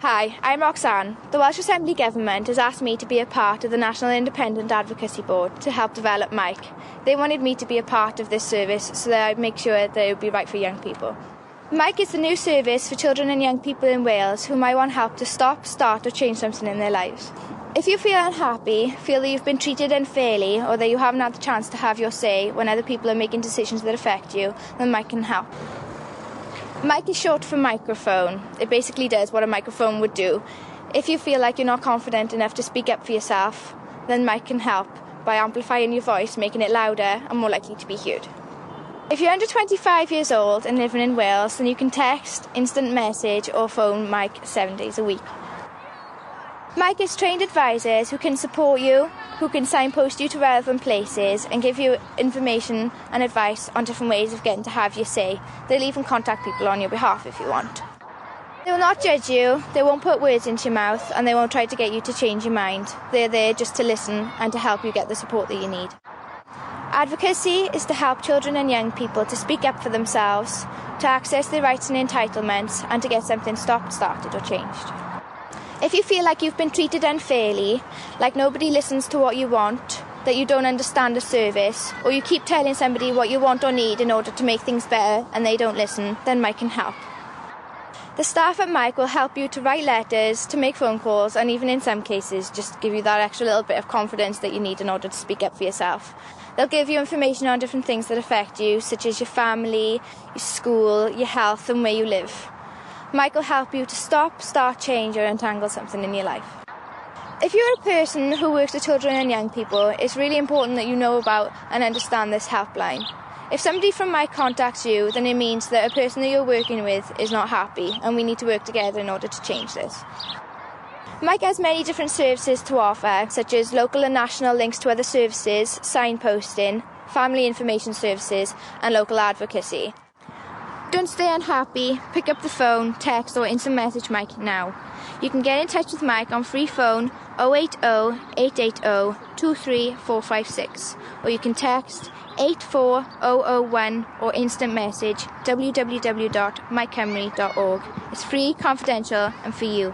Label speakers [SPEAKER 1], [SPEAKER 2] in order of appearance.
[SPEAKER 1] Hi, I'm Roxanne. The Welsh Assembly Government has asked me to be a part of the National Independent Advocacy Board to help develop Meic. They wanted me to be a part of this service so that I'd make sure that it would be right for young people. Meic is the new service for children and young people in Wales who might want help to stop, start or change something in their lives. If you feel unhappy, feel that you've been treated unfairly or that you haven't had the chance to have your say when other people are making decisions that affect you, then Meic can help. Meic is short for microphone. It basically does what a microphone would do. If you feel like you're not confident enough to speak up for yourself, then Meic can help by amplifying your voice, making it louder and more likely to be heard. If you're under 25 years old and living in Wales, then you can text, instant message or phone Meic 7 days a week. Meic is trained advisors who can support you, who can signpost you to relevant places and give you information and advice on different ways of getting to have your say. They'll even contact people on your behalf if you want. They will not judge you, they won't put words into your mouth and they won't try to get you to change your mind. They're there just to listen and to help you get the support that you need. Advocacy is to help children and young people to speak up for themselves, to access their rights and entitlements and to get something stopped, started or changed. If you feel like you've been treated unfairly, like nobody listens to what you want, that you don't understand the service, or you keep telling somebody what you want or need in order to make things better and they don't listen, then Meic can help. The staff at Meic will help you to write letters, to make phone calls, and even in some cases just give you that extra little bit of confidence that you need in order to speak up for yourself. They'll give you information on different things that affect you, such as your family, your school, your health and where you live. Meic will help you to stop, start, change or untangle something in your life. If you're a person who works with children and young people, it's really important that you know about and understand this helpline. If somebody from Meic contacts you, then it means that a person that you're working with is not happy and we need to work together in order to change this. Meic has many different services to offer, such as local and national links to other services, signposting, family information services and local advocacy. Don't stay unhappy, pick up the phone, text or instant message Meic now. You can get in touch with Meic on free phone 080 880 23456 or you can text 84001 or instant message www.meicadvice.org. It's free, confidential and for you.